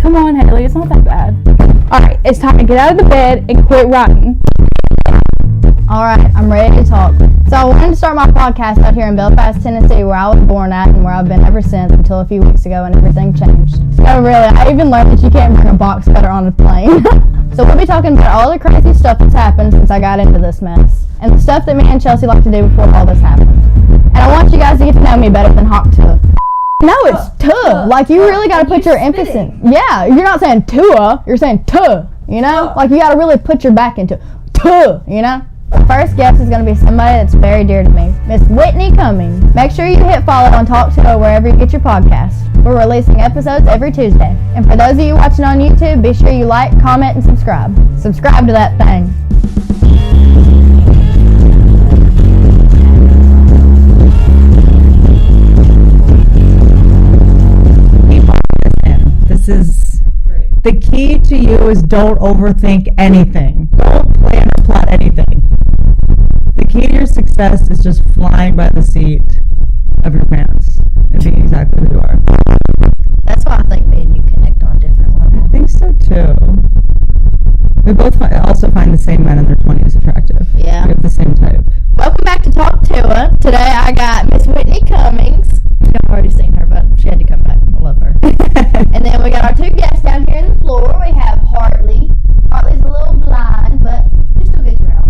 Come on, Haley, it's not that bad. Alright, it's time to get out of the bed and quit writing. Alright, I'm ready to talk. So I wanted to start my podcast out here in Belfast, Tennessee, where I was born at and where I've been ever since until a few weeks ago and everything changed. So really, I even learned that you can't bring a box cutter on a plane. So we'll be talking about all the crazy stuff that's happened since I got into this mess. And the stuff that me and Chelsea like to do before all this happened. And I want you guys to get to know me better than Hawk Tuah. No, it's Tuah. Like, you really got to put your emphasis in. Yeah, you're not saying Tuah, you're saying Tuah, you know? Like, you got to really put your back into Tuah, you know? The first guest is going to be somebody that's very dear to me, Miss Whitney Cummings. Make sure you hit follow on Talk Tuah wherever you get your podcast. We're releasing episodes every Tuesday. And for those of you watching on YouTube, be sure you like, comment, and subscribe. Subscribe to that thing. Is the key to you is don't overthink anything. Don't plan or plot anything. The key to your success is just flying by the seat of your pants and being exactly who you are. That's why I think me and you connect on different levels. I think so too. We both also find the same men in their 20s attractive. Yeah. We have the same type. Welcome back to Talk Tuah. Today I got Miss Whitney Cummings. I've already seen her, but she had to come back. I love her. And then we got our two guests down here on the floor. We have Hartley. Hartley's a little blind, but she still gets around.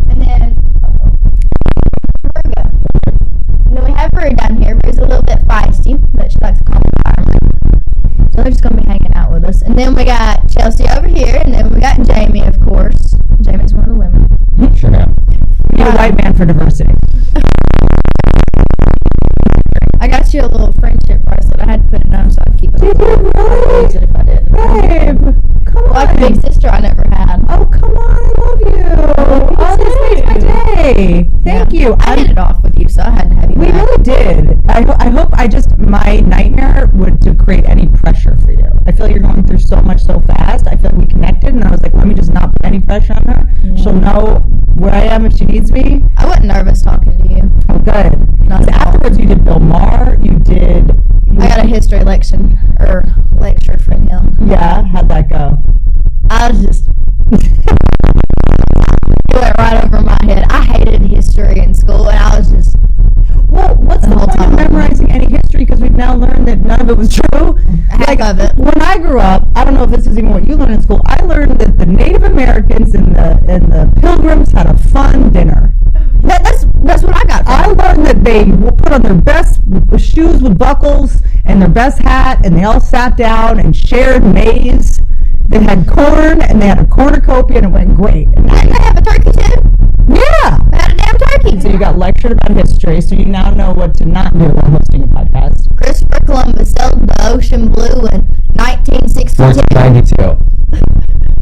And then Virgo. And then we have Rue down here. Rue's a little bit feisty, but she likes to calm environment. So they're just going to be hanging out with us. And then we got Chelsea over here, and then we got Jamie, of course. Jamie's one of the women. Sure am. We need a white man for diversity. I got you a little friendship bracelet. I had to put it on so I could keep it. Did you really? I'd use it if I didn't. Babe, come on. Like a big sister I never had. Oh, come on. I love you. Oh, this makes my day. Thank you. I hit it off with you, so I had to have you We back. really did. I hope my nightmare would to create any pressure for you. I feel like you're going through so much so fast. I feel like we connected, and I was like, let me just not put any pressure on her. Yeah. She'll know where I am if she needs me. I wasn't nervous talking to you. Oh, good. Not Because at all. afterwards, you did Bill Maher. I got a history lecture from him. Yeah, how'd that go? I was just it went right over my head. I hated history in school, and I was just Well, what's the whole point time. of memorizing any history? Because we've now learned that none of it was true. half of it. When I grew up, I don't know if this is even what you learned in school. I learned that the Native Americans and the Pilgrims had a fun dinner. That's what I got. I learned that they put on their best shoes with buckles and their best hat, and they all sat down and shared maize. They had corn, and they had a cornucopia, and it went great. And Didn't they have a turkey too? yeah. They had a damn turkey. So you got lectured about history, so you now know what to not do while hosting a podcast. Christopher Columbus sailed the ocean blue in 1962. 1492.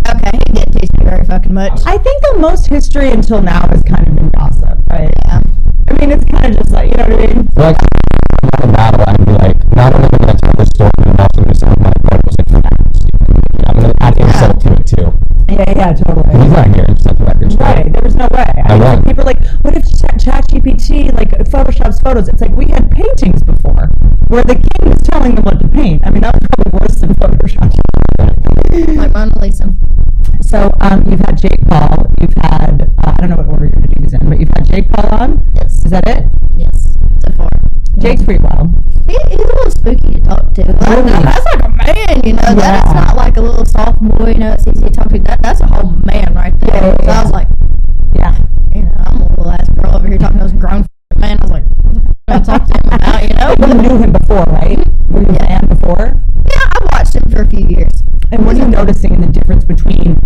Okay, he didn't teach me very fucking much. I think the most history until now has kind of been gossip, right? Yeah. I mean, it's kind of just like, you know what I mean? Like, I'm a battle, I'd be like, not only am I going to tell the story, but I'm also going to sound like photos and facts. You know, I'm going to add insult to it, too. Yeah, totally. He's not here, to set the record straight. Right, there was no way. I won't. People are like, what if ChatGPT like photoshops photos? It's like, we had paintings before where the king was telling them what to paint. I mean, that was probably worse than Photoshop. Like Mona Lisa. So you've had Jake Paul, you've had, I don't know what order you're going to do these in, but you've had Jake Paul on? Yes. Is that it? Yes. So far. Jake's pretty wild. He's a little spooky to talk to. Like, Really? that's like a man, you know. Yeah. That's not like a little soft boy, you know. It's easy to talk to. That's a whole man right there. Yeah. So I was like, Yeah. you know, I'm a little ass girl over here talking to this grown man. I was like, what the f*** am I talking to him about, you know? But you knew him before, right? Were you a fan before? Yeah, I watched him for a few years. And what are you noticing in the difference between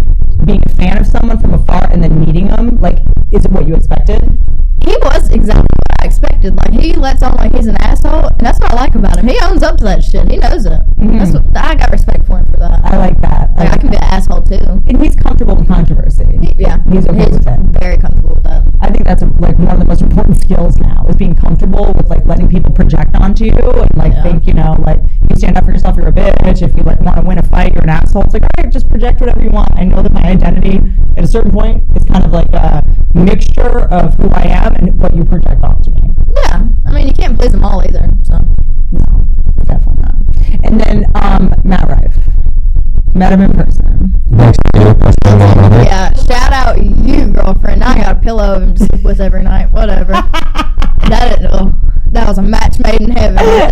being a fan of someone from afar and then meeting them? Like, is it what you expected? He was exactly what I expected. Like, he lets on like he's an asshole, and that's what I like about him. He owns up to that shit. He knows it. That's what I got respect for him for that. I like that. Like, I can be an asshole too. And he's comfortable with controversy. Yeah, He's okay with it. very comfortable with that. I think that's like one of the most important skills now is being comfortable with like letting people project onto you and like think, you know, like you stand up for yourself, you're a bitch. If you like want to win a fight, you're an asshole. It's like, all right, just project whatever you want. I know that my identity at a certain point is kind of like a mixture of who I am and what you project onto me. Yeah, I mean, you can't please them all either. So No, definitely not. And then Matt Rife. Met him in person. Thanks to you, personally. Yeah, shout out you, girlfriend. Now I got a pillow of him to sleep with every night. Whatever. That was a match made in heaven.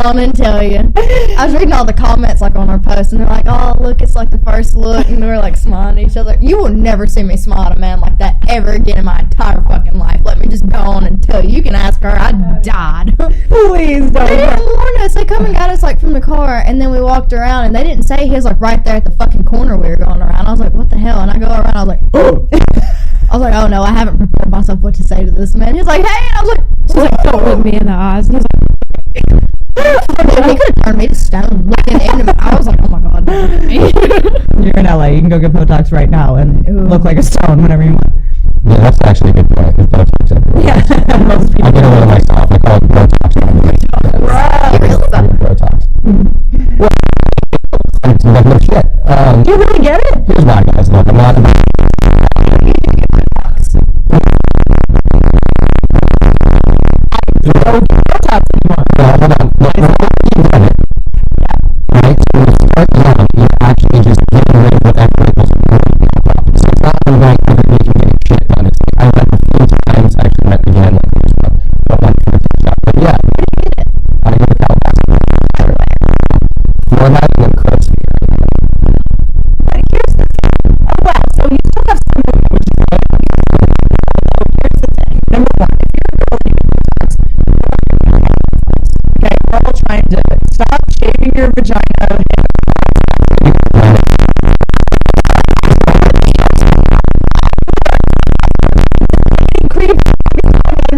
On and tell you. I was reading all the comments like on our post, and they're like, "Oh, look, it's like the first look," and we're like smiling at each other. You will never see me smile at a man like that ever again in my entire fucking life. Let me just go on and tell you. You can ask her. I died. Please don't. They didn't warn us. They come and got us like from the car, and then we walked around, and they didn't say he was like right there at the fucking corner we were going around. I was like, "What the hell?" And I go around. I was like, "Oh." I was like, "Oh no, I haven't prepared myself what to say to this man." He's like, "Hey," and I was like, She's like, don't look me in the eyes. And he's like, he could have turned me to stone looking into me. I was like, oh my god. You're in LA. You can go get Botox right now and look like a stone whenever you want. Yeah, that's actually a good point. There's Botox everywhere. Yeah, most people. I get a little myself. I call it Botox. Botox. Well, it's no shit. Do you really get it? Here's why, guys. Look, I'm not about Botox anymore. hold on. Look, right? So when you start young, you're actually just getting rid of whatever wrinkles so it's not like every week you get your shit done. It's like I went a few times, actually went again, but one for a shot. But yeah, I go to Calabasas. Forehead and then curves. Oh wow, so you still have some movement, which is good. Here's the thing. Number one, if you're a girl, you okay, we're all trying to stop shaving your vagina.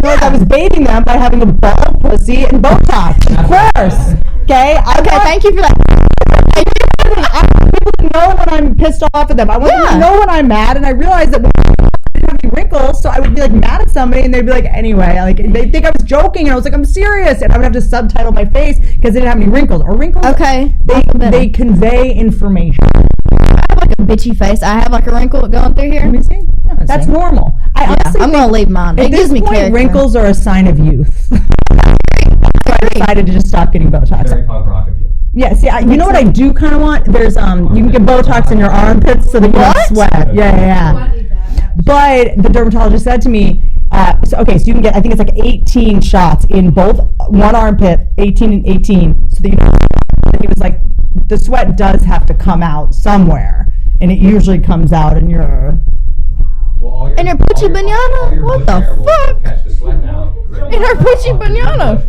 I was baiting them by having a bald pussy and Botox, of course. Okay, Thank you for that. I want people to know when I'm pissed off at them. I want them to know when I'm mad, and I realized that when I didn't have any wrinkles, so I would be like mad at somebody, and they'd be like, anyway, like they think I was joking, and I was like, I'm serious, and I would have to subtitle my face because they didn't have any wrinkles. Or wrinkles, Okay. they convey information. I have like a bitchy face. I have like a wrinkle going through here. Let me see. No, that's normal. I honestly I'm gonna leave mine. at It this gives me point, character. wrinkles are a sign of youth. So I decided to just stop getting Botox. Very punk rock of you. Yes, yeah. You know what I do kind of want? There's you can get Botox in your armpits so that you don't sweat. Yeah. But the dermatologist said to me, so you can get, I think it's like 18 shots in both one armpit, 18 and 18, so that you don't sweat. And he was like, the sweat does have to come out somewhere, and it usually comes out in your. In her poochie banana? What the fuck? Catch the sweat now. In her poochie banana.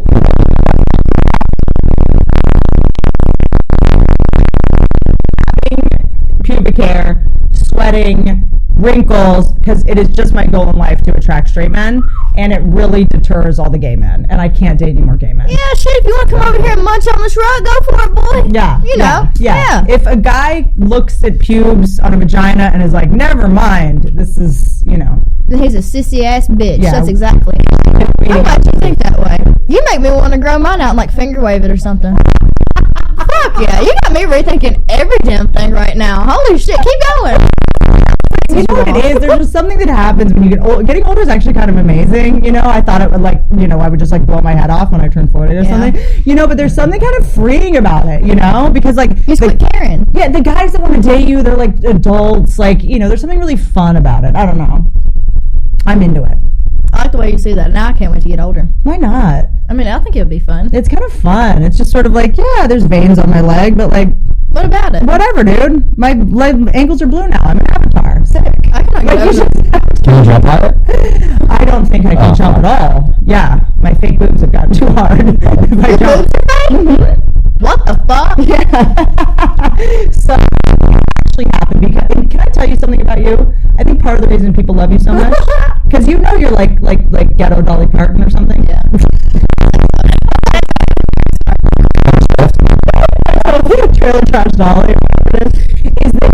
Pubic hair, sweating, wrinkles, because it is just my goal in life to attract straight men, and it really deters all the gay men, and I can't date any more gay men. Yeah, shit, if you want to come over here and munch on this rug, go for it, boy. Yeah. You know. Yeah. If a guy looks at pubes on a vagina and is like, never mind, this is, He's a sissy ass bitch. Yeah. That's exactly. I'm glad you think that way. You make me want to grow mine out and like finger wave it or something. Fuck yeah, you got me rethinking every damn thing right now. Holy shit, keep going. You know what it is? There's just something that happens when you get old. Getting older is actually kind of amazing. I thought it would I would just blow my head off when I turned 40 or something. But there's something kind of freeing about it, because You quit caring. Yeah, the guys that want to date you, they're like adults. There's something really fun about it. I don't know. I'm into it. I like the way you see that. Now I can't wait to get older. Why not? I mean, I think it would be fun. It's kind of fun. It's just sort of there's veins on my leg, but What about it? whatever, dude. My ankles are blue now. I'm an avatar. Sick. I cannot get over that. Can you jump higher? I don't think I can jump at all. Yeah, my fake boobs have gotten too hard. If I jump. What the fuck? Yeah. So actually happened because, and can I tell you something about you? I think part of the reason people love you so much, because you're like ghetto Dolly Parton or something. Yeah. Trailer Trash Dolly, is that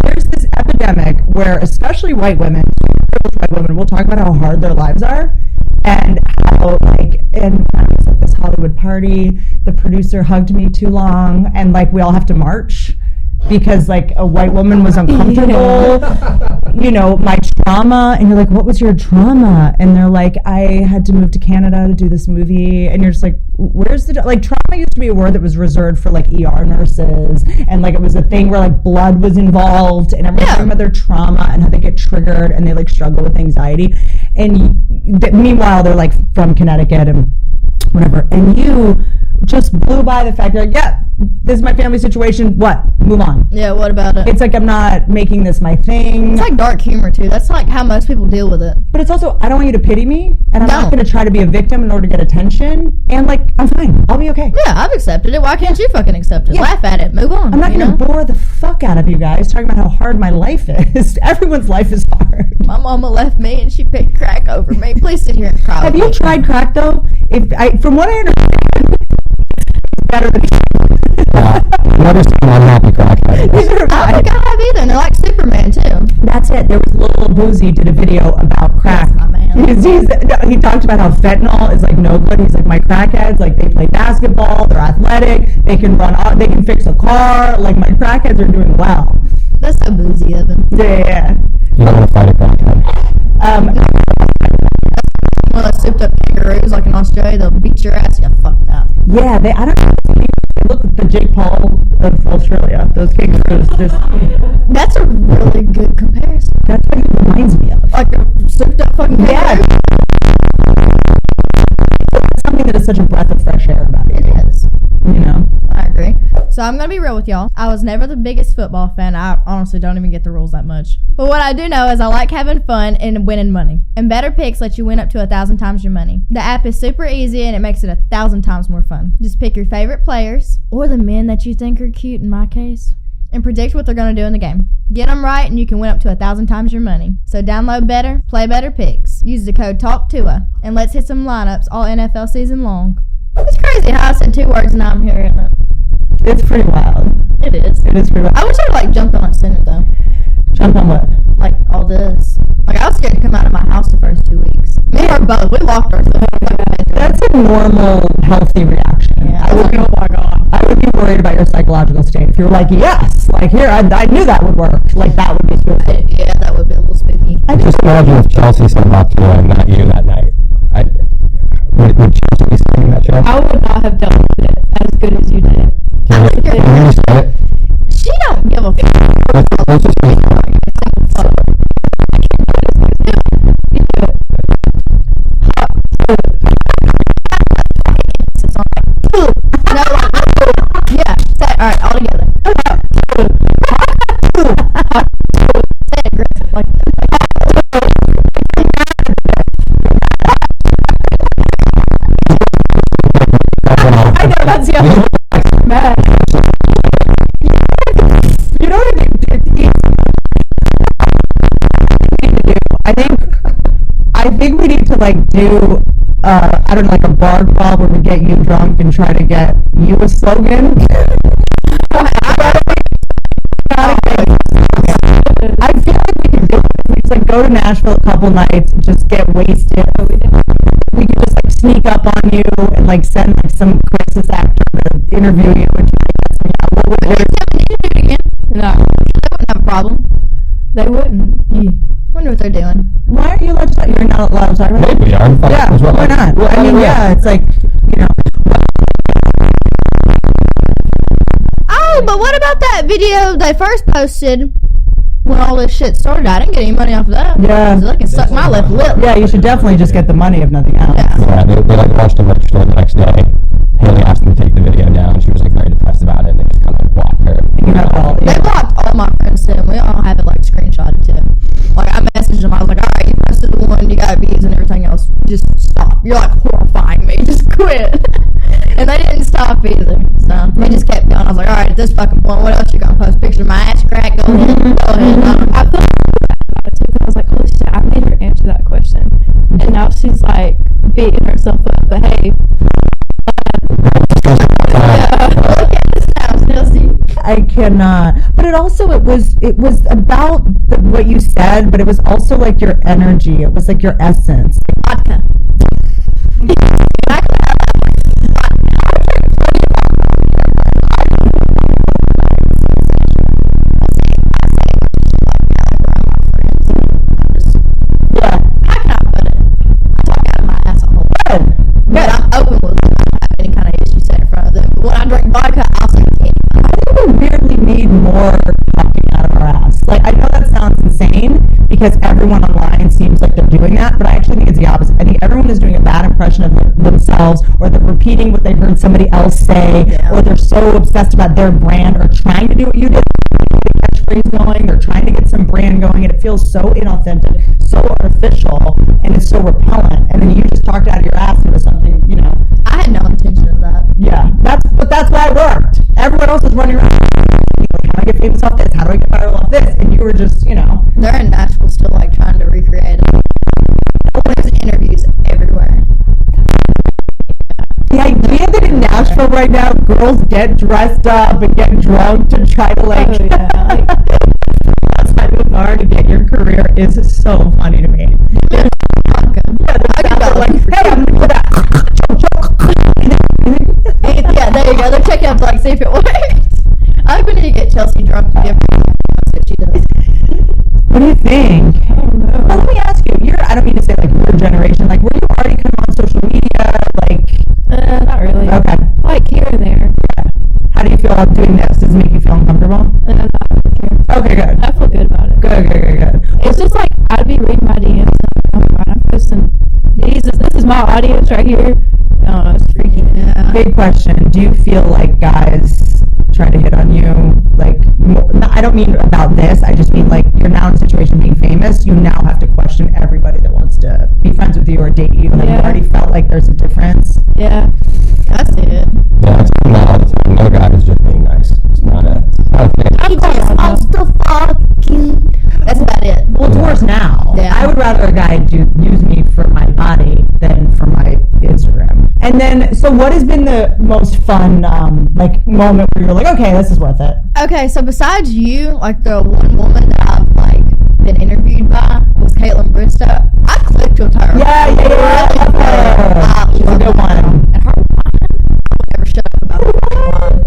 there's this epidemic where, especially white women, we'll talk about how hard their lives are, and how and I was at this Hollywood party, the producer hugged me too long, and we all have to march. because like a white woman was uncomfortable. You know, my trauma, and you're like, what was your trauma? And they're like, I had to move to Canada to do this movie. And you're just like, where's the like trauma used to be a word that was reserved for like ER nurses, and like it was a thing where like blood was involved, and everyone's talking about their trauma and how they get triggered and they like struggle with anxiety. And meanwhile they're like from Connecticut and whatever, and you just blew by the fact, you're like, yeah, this is my family situation, what, move on. Yeah, what about it? It's like, I'm not making this my thing. It's like dark humor too. That's like how most people deal with it. But it's also, I don't want you to pity me, and I'm not going to try to be a victim in order to get attention, and like, I'm fine, I'll be okay. Yeah, I've accepted it. Why can't you fucking accept it? Yeah. Laugh at it, move on. I'm not going to bore the fuck out of you guys talking about how hard my life is. Everyone's life is hard. My mama left me and she picked crack over me. Please sit here and cry. Have you tried crack though? From what I understand, it's better than Never seen an unhappy crackhead. neither have I don't think I have either. And they're like Superman too. That's it. There was Lil Boozy did a video about crack. That's my man. He talked about how fentanyl is like no good. He's like, my crackheads, like they play basketball, they're athletic, they can run, they can fix a car. Like my crackheads are doing well. That's so boozy of him. Yeah. You don't want to fight a crackhead. One of those souped up kangaroos like in Australia, they'll beat your ass. Yeah, fuck that. Yeah, I don't know. They look like the Jake Paul of Australia. Those kangaroos. That's a really good comparison. That's what he reminds me of. Like a souped up fucking kangaroo. Something that is such a breath of fresh air about it. It is. You know? I agree. So I'm going to be real with y'all. I was never the biggest football fan. I honestly don't even get the rules that much. But what I do know is I like having fun and winning money. And Better Picks lets you win up to 1,000 times your money. The app is super easy and it makes it 1,000 times more fun. Just pick your favorite players, or the men that you think are cute in my case, and predict what they're going to do in the game. Get them right and you can win up to 1,000 times your money. So download Better, play Better Picks. Use the code TALKTUA, and let's hit some lineups all NFL season long. It's crazy how I said 2 words and now I'm hearing it. It's pretty wild. It is. It is pretty wild. I wish I would like jump on it sooner though. Jump on what? Like all this. Like I was scared to come out of my house the first 2 weeks. Me or both. We locked ourselves. That's a normal, healthy reaction. Yeah. I would be, oh my God. I would be worried about your psychological state. If you were like, yes, like here, I knew that would work. Like that would be spooky. Yeah, that would be a little spooky. I just imagine if Chelsea said about Tuah and not you that night. Would Chelsea be saying that, Joe? I would not have dealt with it as good as you did. Can you say it? She don't give a fuck. Let's just make No, like, yeah. Say, all right, all together. Say it aggressive, like. I know, that's the other man. You know what I think we need to like do I don't know, like a bar crawl where we get you drunk and try to get you a slogan. I feel like we can do it. We just like go to Nashville a couple nights and just get wasted. We could just like sneak up on you and like send like some crisis actor to interview you and try to get some out. What would No, They wouldn't have a problem. they wouldn't. Wonder what they're doing. Why are you allowed to talk? You're not allowed to talk about it? Maybe we are. Yeah, why not? Well, I mean, yeah, it's like, you know. Oh, but what about that video they first posted when all this shit started? I didn't get any money off of that. Yeah. So they can suck my left lip. Yeah, you should definitely just get the money if nothing else. Yeah. Yeah, they like watched the merch store the next day. Haley asked them to take the video down. She was like very depressed about it, and they just kind of like blocked her. You have all, They blocked all my friends too, and we all have it like screenshotted too. Like I messaged them, I was like, all right, you posted the one, you got views and everything else, just stop. You're like horrifying me, just quit. And they didn't stop either, so they just kept going. I was like, all right, at this fucking point, what else you gonna post? Picture of my ass crack? Go ahead, go ahead. I felt about it too, 'cause I was like, holy shit, I made her answer that question. And now she's like beating herself up, but hey. Look at this now, Chelsea. I cannot. But it was about what you said, but it was also like your energy. It was like your essence. Vodka. more talking out of our ass. Like, I know that sounds insane because everyone online seems like they're doing that, but I actually think it's the opposite. I think everyone is doing a bad impression of themselves, or they're repeating what they heard somebody else say, or they're so obsessed about their brand or trying to do what you did. Catchphrase going, they're trying to get some brand going, and it feels so inauthentic, so artificial, and it's so repellent. And then you just talked out of your ass into something, you know. I had no intention of that. Yeah, that's why it worked. Everyone else was running around. Like, how do I get famous off this? How do I get viral off this? And you were just, you know. They're in Nashville still, like, trying to recreate it. There's interviews everywhere. The idea that in Nashville right now, girls get dressed up and get drunk to try to, like, outside of the bar to get your career is so funny to me. Yeah, they're like, hey, I'm gonna do that. Yeah, there you go. They're checking up to, like, see if it works. I think we need to get Chelsea drunk to give her what she does. What do you think? I don't know. Well, let me ask you. I don't mean to say like your generation. Like, were you already kind of on social media? Like, Not really. Okay. Like here and there. How do you feel about doing this? Does it make you feel uncomfortable? Not really care. Okay, good. I feel good about it. Good. It's just like I'd be reading my DMs. Oh my god, I'm posting. This is my audience right here. I don't know. It's freaky. Yeah. Big question. Do you feel like guys try to hit on you? Like, I don't mean about this. I just mean like you're now in a situation being famous. You now have to question everybody that wants to be friends with you or date you. And I've already felt like there's a difference. Yeah. I see it. Yeah, it's not all the time. No guy is just being nice. It's not a thing. He just wants to fuck you. That's about it. Well, it's worse now. Yeah. I would rather a guy use me for my body than for my Instagram. And then, so what has been the most fun, like, moment where you're like, okay, this is worth it? Okay, so besides you, like the one woman that I've like been interviewed by was Caitlin Bristow. I clicked with her. Yeah. Really She's a good one. And her wine, I would never shut up about her wine.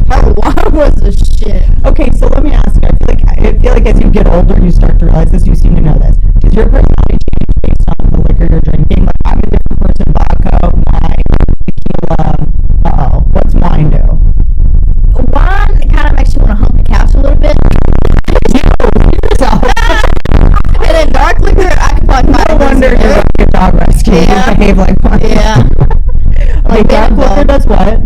Her wine was the shit. Okay, so let me ask you. I feel like as you get older, you start to realize this. You seem to know this. Does your personality change based on the liquor you're drinking? Like, I'm a different person. Vodka, wine, tequila. What's wine do? Wine kind of makes you want to hump the couch a little bit. And then dark liquor, I could probably find No wonder you're like a dog rescue. Yeah. You behave like one. Yeah. Okay, Like dark liquor Fireball. does what?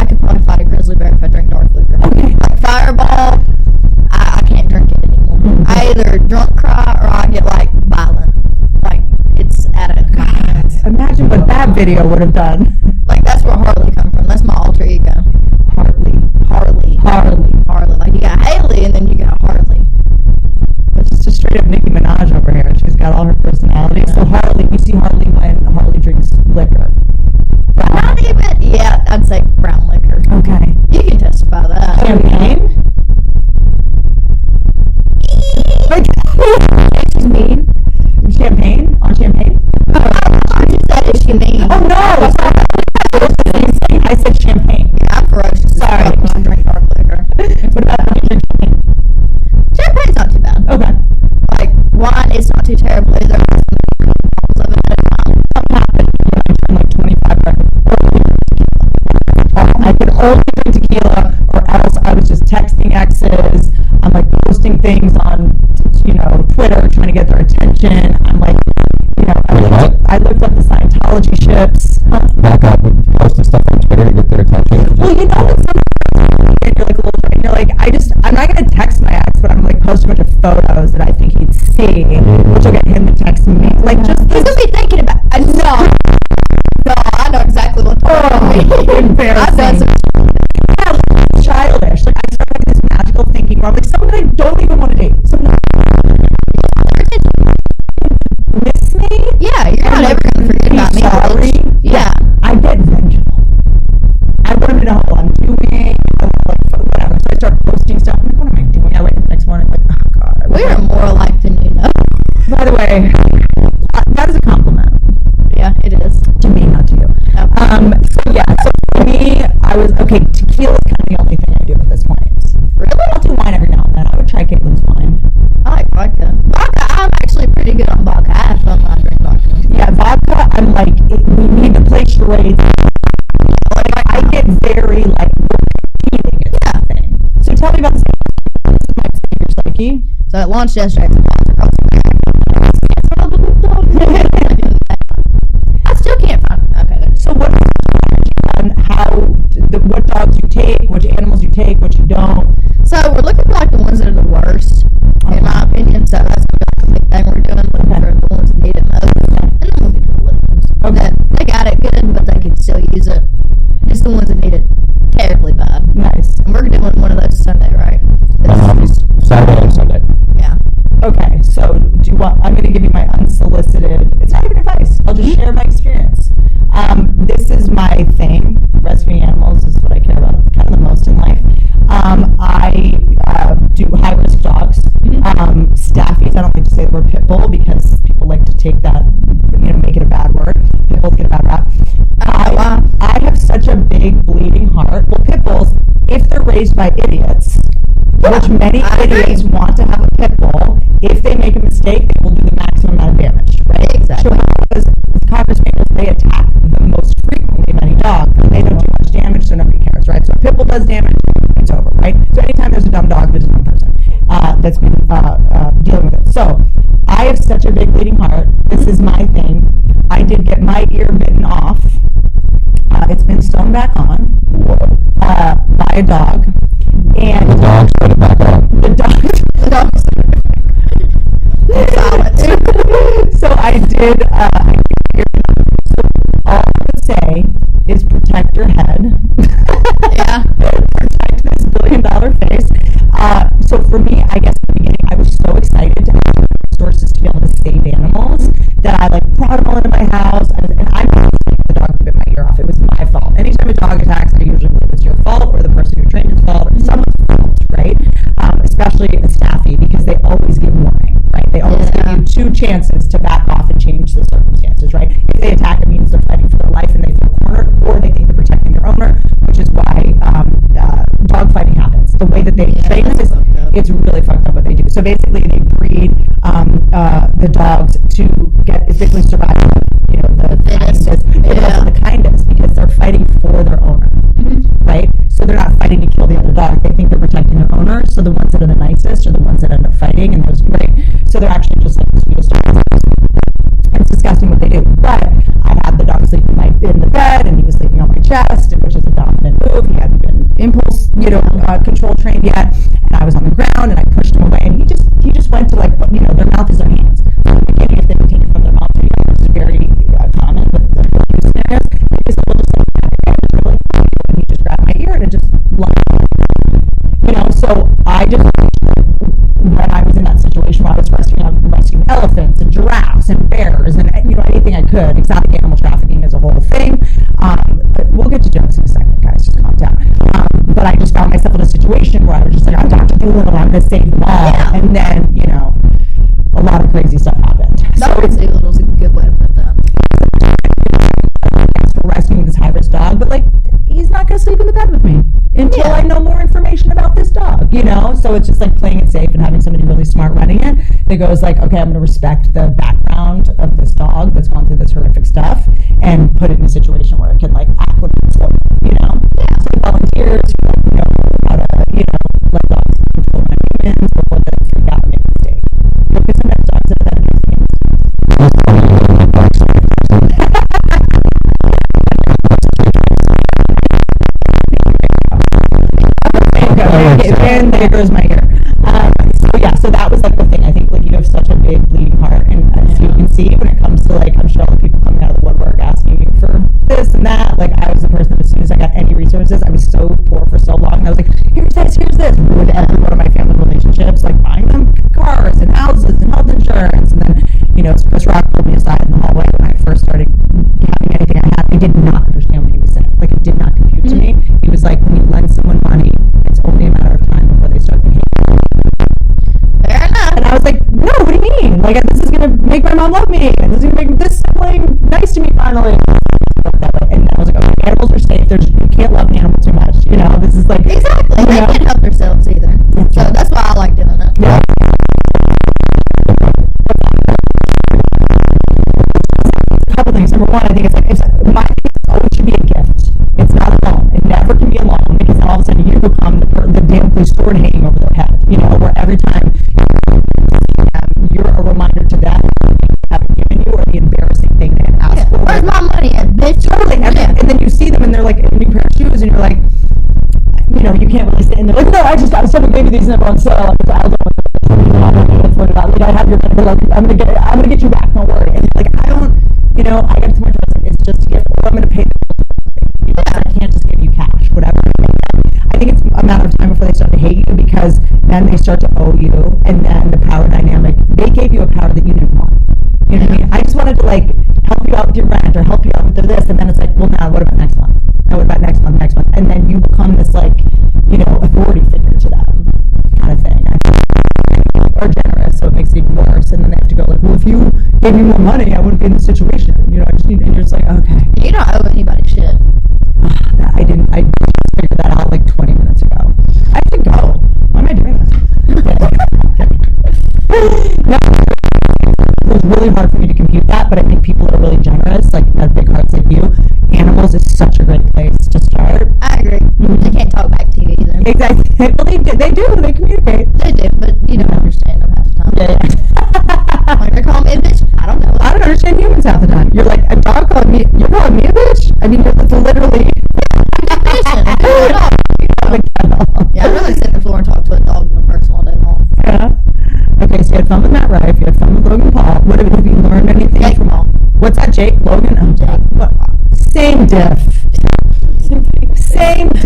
I could probably fight a grizzly bear if I drink dark liquor. Okay. Like Fireball, I can't drink it anymore. I either drunk cry or I get like violent. Like it's at a Imagine what that video would have done. like that's where Harley come from. That's my alter ego. Harley. Like you got Haley and then you got Harley. It's just a straight up Nicki Minaj over here. She's got all her personality. So Harley, we see Harley when Harley drinks liquor. Not even. Yeah, I'd say brown liquor. Okay. You can testify to that. Champagne? She's mean. Champagne? On champagne? She said is she mean? Oh no! I said champagne. I'm ferocious. Sorry. When I drink dark liquor. What about when you drink champagne? Champagne's not too bad. Okay. Like wine is not too terrible either. Something happened when I turned like 25 I could only drink tequila or else I was just texting exes. I'm like posting things on, Twitter trying to get their attention. I'm like, I looked up the Scientology ships. Back up and post stuff on Twitter to get their attention. Well, you're like, I'm not going to text my ex, but I'm like posting a bunch of photos that I think he'd see, which will get him to text me. Like, just He's gonna be thinking about. No, I know exactly what embarrassing. I've done some. Childish. Like, I start like this magical thinking where I'm like, someone I don't even want to date. Someone miss me? Yeah, you're not ever gonna forget about me. Sorry. Yeah. I get vengeful. I want him to know what I'm doing. I want whatever. So I start posting stuff. I'm like, what am I doing? I wake up the next morning like, oh god. We are more alike than you know. By the way, that is a compliment. Yeah, it is. To me, not to you. So for me, I was okay. Tequila is kind of the only thing I do at this point. Really? I'll do wine every now and then. I would try Caitlin's wine. I like vodka. I'm actually pretty good on vodka. I have fun when I drink vodka. Yeah, vodka. I'm like, we need to play charades. Like I get very like repeating it. Yeah. Thing. So tell me about this. Turkey. So it launched yesterday. I still can't find it. Okay. So what what dogs you take, which animals you take, what you don't? So we're looking for like the ones that are the worst, in my opinion. So that's the big thing we're doing, looking for the ones that need it most. And then we'll get to the little ones. Okay. They got it good, but they could still use it. It's the ones that need it terribly bad. Nice. And we're doing one of those Sunday, right? Saturday and Sunday. Yeah. Okay, so do you want? I'm going to give you my unsolicited. It's not even advice. I'll just share my experience. This is my thing. Rescuing animals is what I care about kind of the most in life. I do high risk dogs. Staffies. I don't like to say the word pit bull because people like to take that, make it a bad word. Pit bulls get a bad rap. I have such a big bleeding heart. Well, pit bulls, if they're raised by idiots, which many idiots want to have a pit bull, if they make a mistake, they will do the maximum amount of damage, right? Exactly. Chihuahuas, Cocker Spaniels, they attack the most frequently of any dog. They don't do much damage, so nobody cares, right? So a pit bull does damage, it's over, right? So anytime there's a dumb dog, there's a dumb person that's been dealing with it. So I have such a big bleeding heart. This is my thing. I did get my ear bitten off. It's been sewn back on by a dog. And The dogs put it back on. the dogs. So I did. So all I would say is protect your head. Yeah. Protect this $1 billion face. So for me, I guess in the beginning, I was so excited to have resources to be able to save animals that I brought them all into my house. And I the dog bit my ear off. It was my fault. Anytime a dog attacks, I usually believe it's your fault or the person who trained it's fault or someone's fault, right? Especially a staffy because they always give warning, right? They always give you 2 chances to back off and change the circumstances, right? If they attack, it means they're fighting for their life and they feel cornered, or they think they're protecting their owner, which is why dog fighting happens. The way that they train them is it's really fucked up what they do. So basically, they breed the dogs to get basically survival. The kindest because they're fighting for their owner, right? So they're not fighting to kill the other dog. They think they're protecting their owner. So the ones that are the nicest are the ones that end up fighting, and those right. So they're actually just like the sweetest dogs. It's disgusting what they do. But I had the dog sleeping in the bed, and he was sleeping on my chest, which is a dominant move. He hadn't been impulse, control trained yet. And I was on the ground, and I pushed him away, and he just went to their mouth is their hands. In the beginning, if they were taken from their mouth, which is very common with the scenarios, they just will just and he just grabbed my ear and it just so I just when I was in that situation where I was rescuing elephants and giraffes and bears and anything I could, exotic animal trafficking is a whole thing. We'll get to jokes in a second, guys, just calm down. But I just found myself in a situation where I was just like, I'm Dr. Doolittle, I'm going to save them all. Yeah. And then, a lot of crazy stuff happened. Dr. Doolittle's a good way to put that. For rescuing this high-risk dog, but he's not going to sleep in the bed with me until I know more information about this dog, So it's just playing it safe and having somebody really smart running it that goes okay, I'm going to respect the background of this dog that's gone through this horrific stuff and put it in a situation where it can act like itself, So volunteers who how to, let dogs control humans before they freak out and make a mistake. Because sometimes dogs are better than humans. And there goes my ear. So that was the thing. I think you have such a big bleeding heart, and as you can see, when it comes to I'm sure all the people coming out of the woodwork asking you for this and that. I was the person that as soon as I got any resources, I was so poor for so long. And I was here's this. Ruined every one of my family relationships, buying them cars and houses and health insurance. And then, Chris Rock pulled me aside in the hallway when I first started having anything I had. I did not understand what he was saying. It did not compute to me. He was when you lend someone money, it's only a matter of time before they start thinking. Fair enough. And I was no, what do you mean? This is gonna make my mom love me, and this is gonna make this sibling nice to me finally. And I was okay, animals are safe. You can't love an animal too much. This is exactly. They can't help themselves either. So that's why I like doing it. Yeah. A couple things. Number one, I think it's my always should be a gift. It's not a loan. It never can be a loan because then all of a sudden you become the Damocles sword hanging over their head. Where every time you these never on sale. I don't know. That's what about. Like, I have your number. Like, I'm gonna get you back. Don't worry. And like, I don't, you know, I got to my like, it's just a gift. I'm gonna pay. You know, I can't just give you cash, whatever. I think it's a matter of time before they start to hate you, because then they start to owe you, and then the power dynamic. They gave you a power that you didn't want. You know what I mean? I just wanted to like help you out with your rent or help you out with this, and then it's like, well, now what about next month? Now what about next month? And then you become this like, you know, authority figure to them, kind of thing. I think people are generous, so it makes it even worse. And then they have to go like, well, if you gave me more money, I wouldn't be in this situation. You know, I just need. And you're just like, okay. You don't owe anybody shit. I figured that out like 20 minutes ago. I should go. Why am I doing this? No, it was really hard for me to compute that, but I think people that are really generous, like have big hearts like you, animals is such a great place to start. I agree. They can't talk back to you either. Exactly. Well, they do. They communicate. They do, but you don't understand them half the time. Yeah. Like they're calling me a bitch. I don't know. I don't understand humans half the time. You're like, a dog calling me, you're calling me a bitch? I mean, it's literally. Yeah, I really sit on the floor and talk to a dog in a person all day long. Yeah. Okay, so you had fun with Matt Rife, you had fun with Logan Paul. What have you learned anything Jake from Paul. What's that, Jake? Logan? Oh, Jake. What? Same diff. Same diff.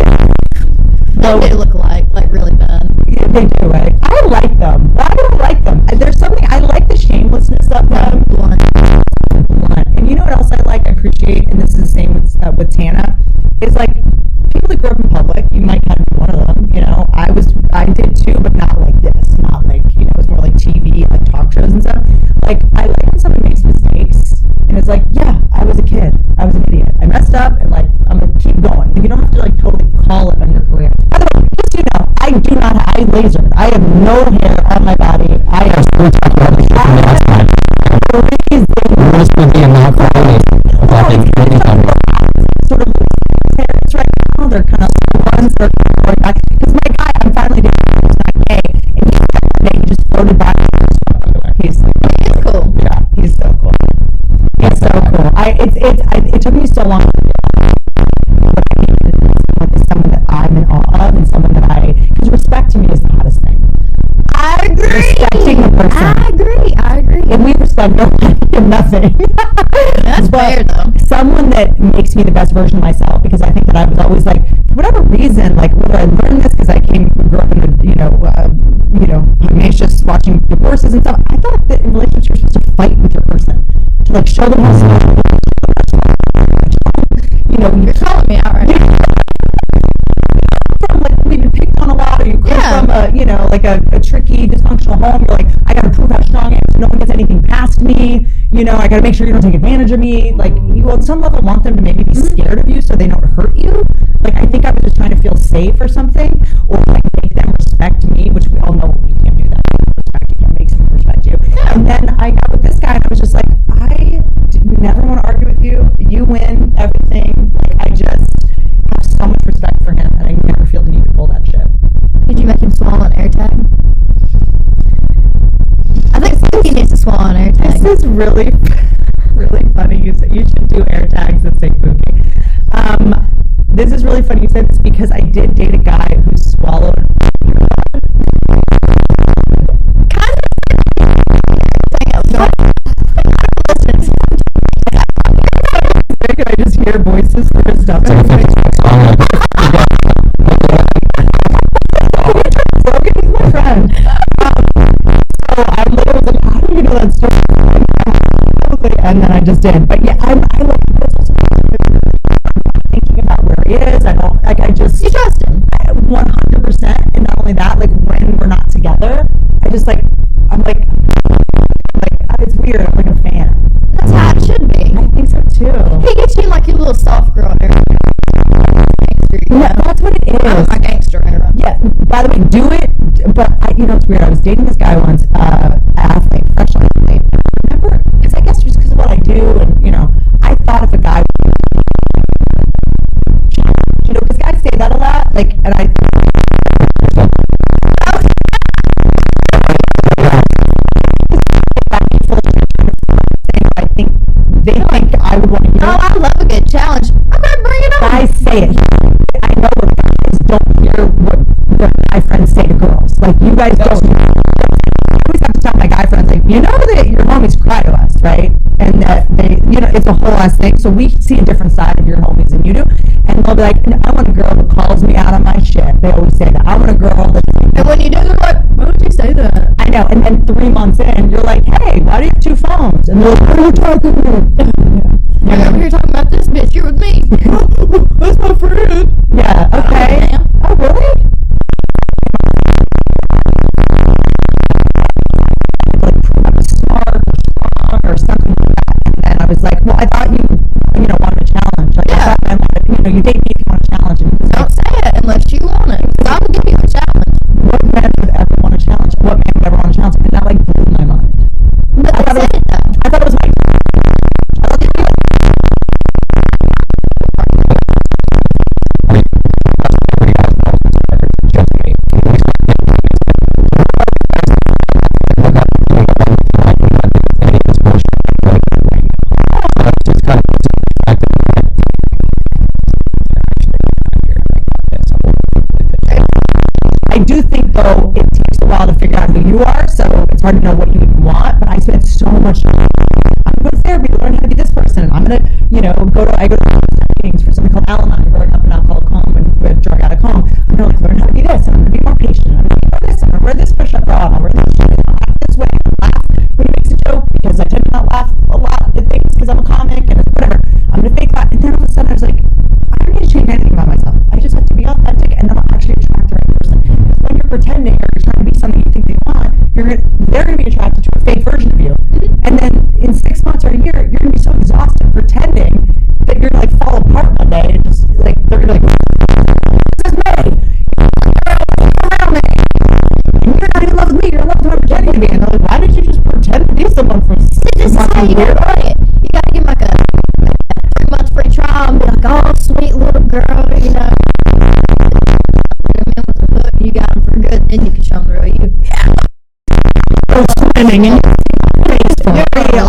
They do look like really bad. Yeah, they do, right? I like them. I don't like them. There's something, I like the shamelessness of them. Blunt. And you know what else I like, I appreciate, and this is the same with Tana, is like people that grew up in public. You might kind of be one of them, you know. I did too, but not like this. Not like, you know, it was more like TV, like talk shows and stuff. Like, I like when someone makes mistakes and it's like, yeah, I was a kid. I was an idiot. I messed up, and like, I'm gonna keep going. Like, you don't have to like totally call it on your career. By the way, just so you know, I lasered. I have no hair on my body. I have We talked about this from the last time. crazy. Rules for being not quality. Sort of parents right now, they're kind of ones that are going back. Because my guy, I'm finally dating, he's not gay, and he just floated back. He's cool. Yeah, he's so cool. He's so cool. It took me so long to realize what I needed is someone that I'm in awe of, and someone that because respect to me is the hottest thing. I agree. Respecting a person. I agree. And we respect nobody and nothing. That's fair though. Someone that makes me the best version of myself, because I think that I was always like, for whatever reason, like whether I learned this because I grew up in a, pugnacious watching divorces and stuff. I thought that in relationships you're supposed to fight with your person to like show them how smart. You know, You're calling me out right now. From like we've been picked on a lot, or you come from a tricky dysfunctional home. You're like, I gotta prove how strong I am so no one gets anything past me. You know, I gotta make sure you don't take advantage of me. Like, you on some level want them to maybe be scared of you so they don't hurt you. Like, I think I was just trying to feel safe or something, or like make them respect me, which we all know you can't do that. You can't make someone respect you. Yeah. And then I got with this guy, and I was just like, I never want to argue with you. You win everything. Like, I just have so much respect for him, and I never feel the need to pull that shit. Did you make him swallow an AirTag? I think he needs to swallow an AirTag. This is really, really funny. You should do AirTags and say pooping. This is really funny you said this, because I did date a guy who swallowed. Can I just hear voices for his stuff? He's my friend. So I'm literally like, how do you know that story? And then I just did. But yeah, I like thinking about where he is. I don't like. I just You trust him. 100%. And not only that, like when we're not together, I just like I'm like it's weird. I'm like a fan. That's how it should be. I think so too. He gets you like your little soft girl hair. Yeah, that's what it is. My gangster hair. Yeah. By the way, do it. But it's weird. I was dating this guy once, athlete, professional athlete. Remember, because I guess just because of what I do, and I thought if a guy, because guys say that a lot, like, and I think they think I would want to hear. Oh, I love a good challenge. I'm gonna bring it up. Guys say it. I know guys don't hear what my friends say to girls. Like, you guys don't. I always have to tell my guy friends, like, you know that your homies cry to us, right? And that they, it's a whole ass thing. So we see a different side of your homies than you do. And they'll be like, I want a girl who calls me out on my shit. They always say that. I want a girl that. And when you do, they're like, why would you say that? I know. And then 3 months in, you're like, hey, why do you have 2 phones? And they're like, what are you talking about? I'm over here talking about this bitch. You're with me. That's my friend. Yeah, okay. Oh, really? Like, I'm smart or strong or something like that. And I was like, well, I thought you wanted a challenge. Like, I thought I wanted, you date me if you want a challenge. And Don't say it unless you want it. Because I'm going to give you a challenge. what man would ever want a challenge? What man would ever want a challenge? And that, like, blew my mind. But I thought it was my... I do think, though, it takes a while to figure out who you are, so it's hard to know what you even want, but I spent so much time. I'm going to therapy to learn how to be this person. I'm going to, I go to meetings for something called Al-Anon, growing up in alcoholic home and drug addict home. I'm going to learn how to be this, and I'm going to be more patient. I'm going to wear this, I'm going to wear this push-up bra, I'm going to wear this shirt, I'm going to act this way, I'm going to laugh when he makes a joke, because I tend to not laugh a lot at things because I'm a comic, and whatever. I'm going to fake that, and then all of a sudden I was like, I don't need to change anything about myself. I just have to be authentic, and then I'll actually attract the right person. When you're pretending or you're trying to be something you think they want, they're going to be attracted to a fake version of you. And then in 6 months or a year, you're going to be so exhausted pretending that you're going to fall apart one day and just like, they're going to be like, this is me. Around me. And you're not in love with me. You're in love with who I'm pretending to be. And they're like, why did you just pretend to be someone for 6 months? This is how you weird? got it. You got to give them like a 3 months free trial and be like, oh, sweet little girl, You got them for good, then you can show them the real you. Yeah. Swimming in your face for real.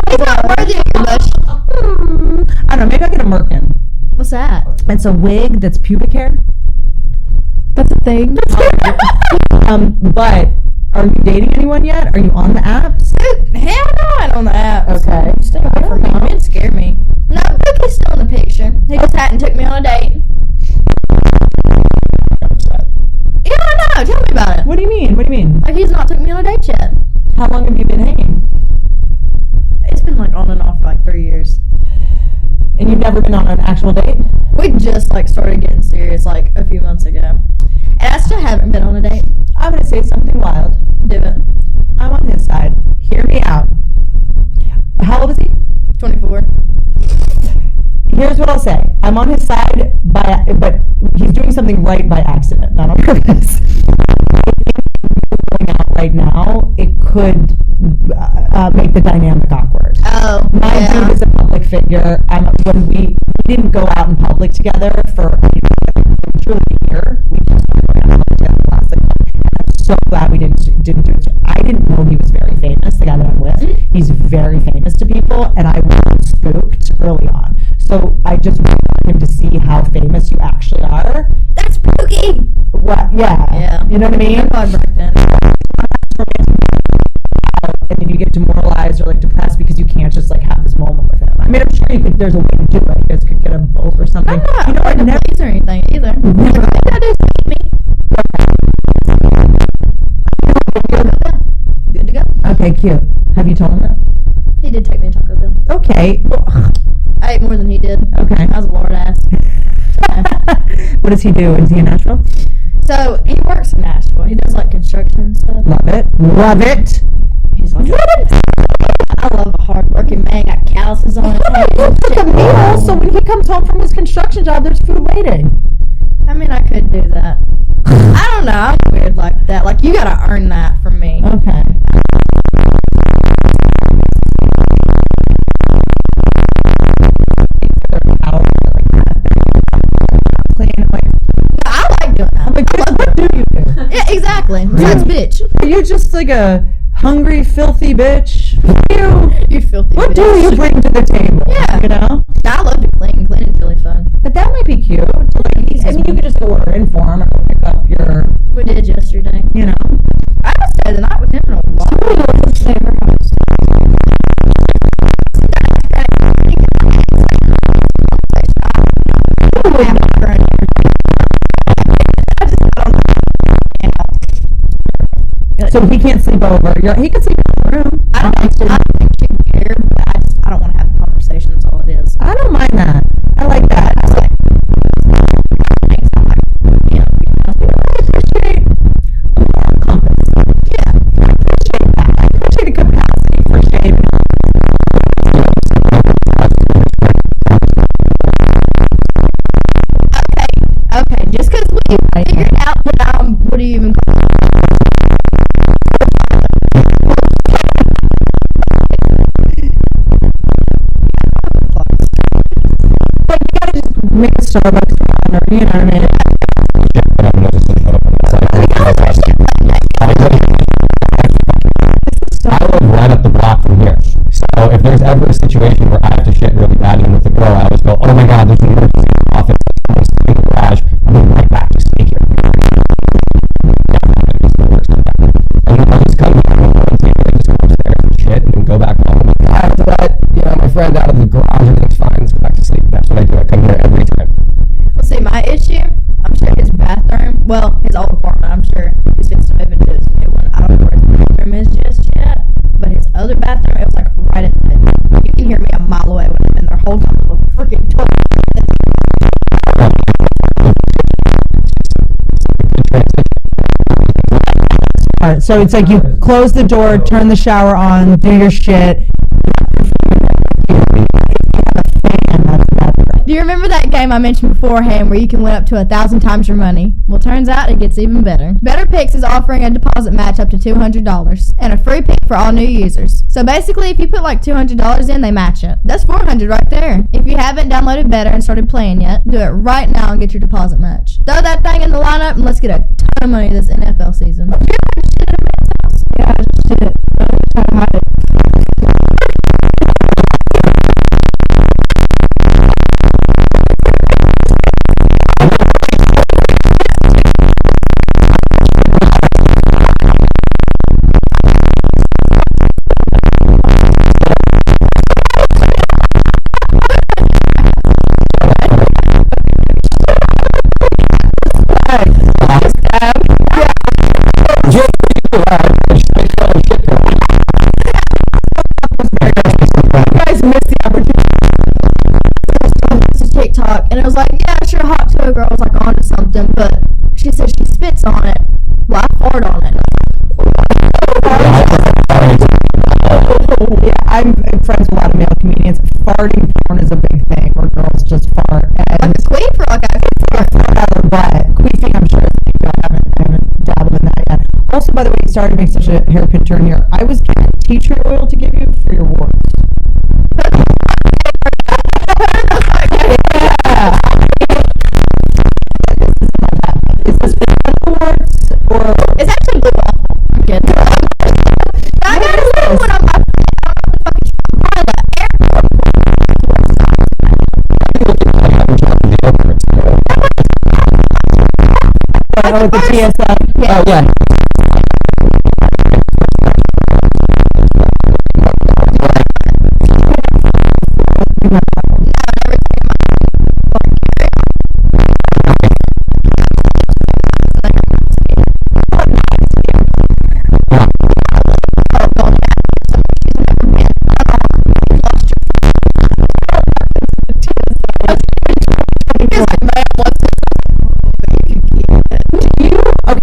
He's not worthy of your bush. I don't know, maybe I'll get a merkin. What's that? It's a wig that's pubic hair. That's a thing. But are you dating anyone yet? Are you on the apps? Dude, hell no, I ain't on the apps. Okay. Stay away from me. Men scare me. No, Cookie's still in the picture. He just hadn't took me on a date. Yeah, I know. Tell me about it. What do you mean? Like, he's not took me on a date yet. How long have you been hanging? It's been like on and off for like 3 years. And you've never been on an actual date? We just like started getting serious like a few months ago. And I still haven't been on a date. I'm going to say something wild. Do it. I'm on his side. Hear me out. How old is he? 24. Here's what I'll say. I'm on his side, but he's doing something right by accident, not on purpose. Going out right now, it could make the dynamic awkward. Oh, My yeah. dude is a public figure. When we didn't go out in public together for truly a year, we just went out together last month. And I'm so glad we didn't do it. I didn't know he was very famous, the guy that I'm with. He's very famous to people, and I was spooked early on. So I just want him to see how famous you actually are. That's spooky. What? Yeah. Yeah. You know what I mean? God back then. And then you get demoralized or like depressed because you can't just like have this moment with him. I mean, I'm sure there's a way to do it. You guys could get a boat or something. I'm not You know, I afraid never. of police or anything either. Never. All you gotta do is feed me. Good to go. Okay, cute. Have you told him that? He did take me to Taco Bell. Okay. Well, I ate more than he did. okay. I was a lord ass. What does he do? Is he in Nashville? So he works in Nashville. He does like construction and stuff. Love it. Love it. He's like, I love a hard-working man. Got calluses on his hands. Looks like a meal. So when he comes home from his construction job, there's food waiting. I mean, I could do that. I don't know. I'm weird like that. Like, you gotta earn that from me. Okay. I like doing that. I'm like, what do you do? Yeah, exactly. Besides, bitch. Are you just like a hungry, filthy bitch? You filthy What bitch. do you bring to the table? Yeah. You know? I love to clean. Cleaning's really fun. But that might be cute. Like, I mean, you could just go order in for him or go pick up your, We did yesterday. you know. I haven't stayed the night with him in a while. Somebody else would stay at her house. So he can't sleep over. He can sleep in the room. I don't think she'd care, but I don't want to have the conversation. That's all it is. I don't mind that. I like that. I like appreciate a moral compass. Yeah. I appreciate that. I appreciate the capacity for shame. Okay. Just because we figured out that what do you even call it? But you gotta just make a Starbucks run, or you know what I mean? I live right up the block from here. So if there's ever a situation where I have to shit really bad and with the girl, I always go, oh my god, there's an emergency in the office. I'm in the garage. I'm going right back. Just stay here. And then I'll just come here and just go upstairs and shit and then go back home. After that, you know, my friend out of the garage, everything's fine. Let's go back to sleep. That's what I do. I come here every time. Well, see, my issue, I'm sure his bathroom, well, his old apartment, I'm sure he's fixing to move into his new one. I don't know where his bathroom is just yet, but his other bathroom, it was like right in the middle. You can hear me a mile away when I'm in there holding on to a freaking toilet. Alright, so it's like you close the door, turn the shower on, do your shit. Do you remember that game I mentioned beforehand where you can win up to 1,000 times your money? Well, turns out it gets even better. Better Picks is offering a deposit match up to $200 and a free pick for all new users. So basically, if you put like $200 in, they match it. That's $400 right there. If you haven't downloaded Better and started playing yet, do it right now and get your deposit match. Throw that thing in the lineup and let's get a ton of money this NFL season. Yeah, I just did it. I was trying to hide it. TikTok and it was like, yeah, sure, hot Tuah girl was like onto something, but she said she spits on it. Well, I fart on it. Yeah, I'm friends with a lot of male comedians. Farting porn is a big thing where girls just fart and Like a queef or like a fart out of their butt. Queefing, I'm sure I haven't dabbled in that yet. Also, by the way, sorry to make such a hairpin turn here. I was given tea tree oil to give you for your warts. Yeah. Is this for warts or? it's actually blue awful. I'm kidding. I gotta say when I'm Oh, the TSA. Yeah. Oh, yeah. I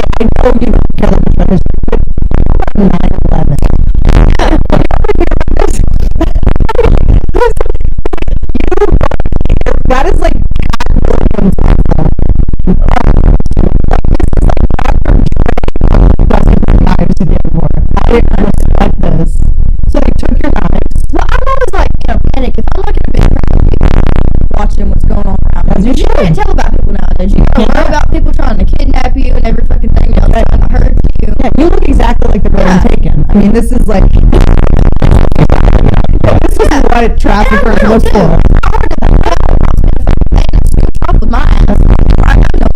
know you don't care that much about this. 9/11. That is like Williams. Knives to the airport. I didn't respect this. So they took your knives. Well, I'm always like, panic. If I'm like in a big crowd of people watching what's going on around As me. you You should. can't tell about people nowadays. You can't worry about people trying to kidnap you and every fucking thing else, trying to hurt you. Yeah, you look exactly like the girl Yeah. taken. I mean, this is like. This is what traffickers look for. With my ass. I know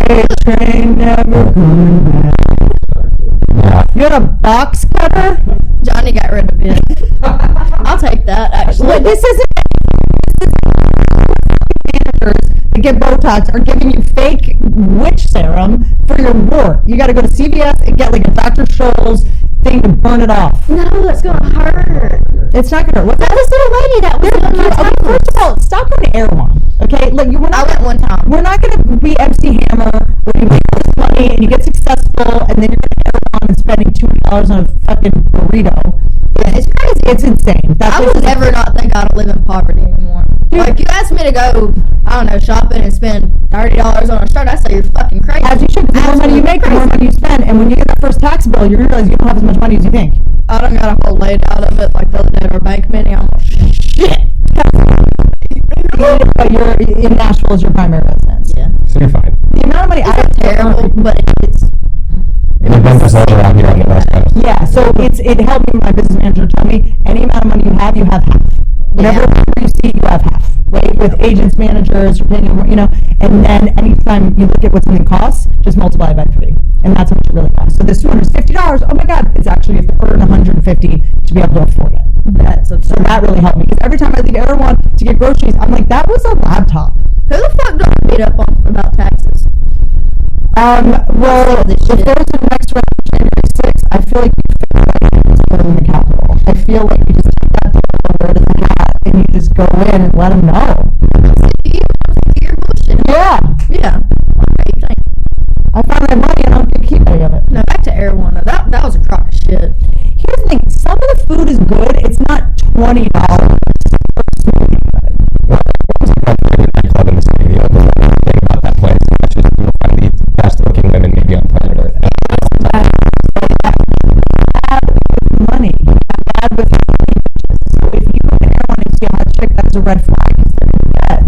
freight train never coming back. Yeah. You had a box cutter? Johnny got rid of it. I'll take that, actually. Wait, this isn't managers that get Botox are giving you fake witch serum for your wart. You got to go to CVS and get like a Dr. Scholl's thing to burn it off. No, that's gonna hurt. It's not gonna hurt. What's That was the lady that was on my Okay, table. first of all, stop going to Erewhon. Okay, like we're I not. went one time. We're not going to be MC Hammer where you make all this money and you get successful and then you're going to Erewhon and spending $200 on a fucking burrito. Yeah, it's crazy. It's insane. I would never not think I'd live in poverty anymore. Like, you asked me to go, I don't know, shopping and spend $30 on a shirt, I say you're fucking crazy. As you should, 'cause the more money you make, the more money you spend. And when you get that first tax bill, you're going to realize you don't have as much money as you think. I done got a whole laid out of it, like the other day at our bank meeting. I'm like, shit. But you're in Nashville is your primary residence. Yeah. So you're fine. The amount of money I have It's terrible, but it's And you've been all around here on the West Coast. Yeah, so it helped me. My business manager tell me any amount of money you have half. Whatever you see, you have half. Right? With agents, managers, you're paying more, and then anytime you look at what something costs, just multiply it by 3. And that's how much it really costs. So this $250, oh my God, it's actually you have to earn $150 to be able to afford it. that's So absurd. that really helped me. Because every time I leave Erewhon to get groceries, I'm like, that was a laptop. Who the fuck don't beat up on about taxes? Well, This if shit. there's a next round of January 6th, I feel like you fit right in the Capitol. I feel like you just take that bill, wear it as a hat, and you just go in and let them know. You're bullshit. Yeah. Yeah. Okay, you think? I found that money and I don't get to keep any of it. No, back to Erewhon. Though. That was a crock of shit. Here's the thing. Some of the food is good. It's not $20. It's really good. Well, it's like my favorite nightclub in the city. The only thing about that place is that you'll find the best looking women maybe on planet Earth. Bad with money. Bad with money. So if you go to Erewhon and see a hot chick, that's a red flag. Because they're going to get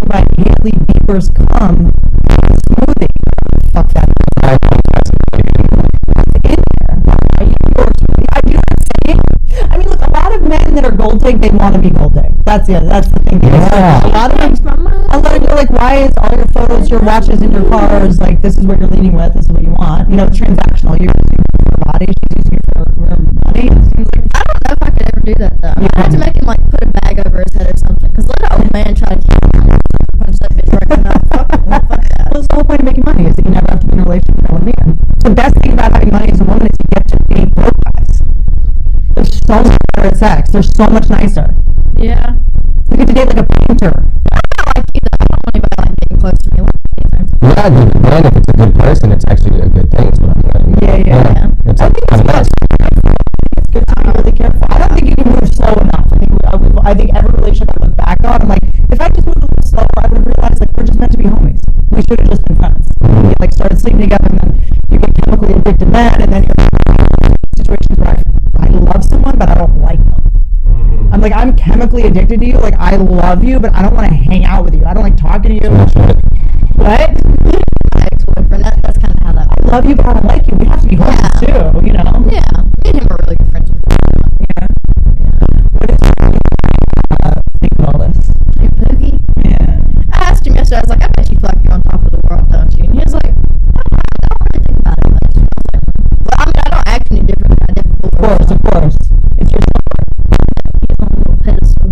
by Haley Bieber's cum smoothie. Fuck that. I don't have somebody in In there. You know what I'm saying? I mean, look, a lot of men that are gold dig, they want to be gold dig. That's the thing. Yeah. A lot of them, you're like, why is all your photos, your watches, and your cars like this is what you're leading with, this is what you want. Transactional. You're using your body, she's using your money. It seems like I don't know if I could ever do that though. I had to make him like put a bag over his head or something. Cause let an old man try to punch that bitch right in the mouth. Fuck that. well, that's the whole point of making money is that you never have to be in a relationship with a man. The best thing about having money as a woman is you get to date broke guys. They're so much better at sex. They're so much nicer. Yeah. You get to date like a painter. I don't like either. I don't want anybody like getting close to me either. Yeah, dude, man, if it's a good person, it's actually a good thing. Is what I'm saying. Yeah. It's I think kind of it's nice. It's good to be really careful. I don't think you can move slow enough. I think every relationship I look back on, I'm like, if I just moved a little slower, I would have realized like we're just meant to be homies. We should have just been friends. You like started sleeping together, and then you get chemically addicted then, and then you're in situations where I love someone, but I don't like them. I'm like, I'm chemically addicted to you. Like, I love you, but I don't want to hang out with you. I don't like talking to you. That's right. What? My ex-boyfriend. That's kind of how that I love you, but I don't like you. We have to be homies too, Yeah. Me and him are really good friends. Yeah. What is think of all this? Like Boogie. Yeah. I asked him yesterday. I was like, I bet you feel like you're on top of the world, don't you? And he was like, I don't really think about it much. I was like, well, I mean, I don't act any different than I did before. Of course. It's your He's on a little pedestal.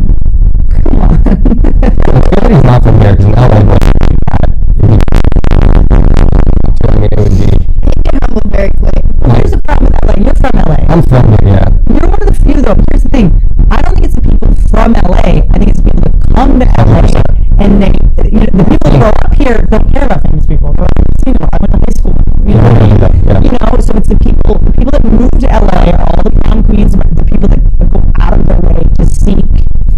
come on. He's not from here because now like I mean, it would be. He get humbled very quick. Here's the problem with LA. You're from LA. I'm from here, yeah. You're one of the few, though. Here's the thing. I don't think it's the people from LA. I think it's the people that come to LA and the people that grow up here don't care about famous people. They're like, I went to high school with them. Yeah. So it's the people that move to LA are all the prom queens, the people that go out of their way to seek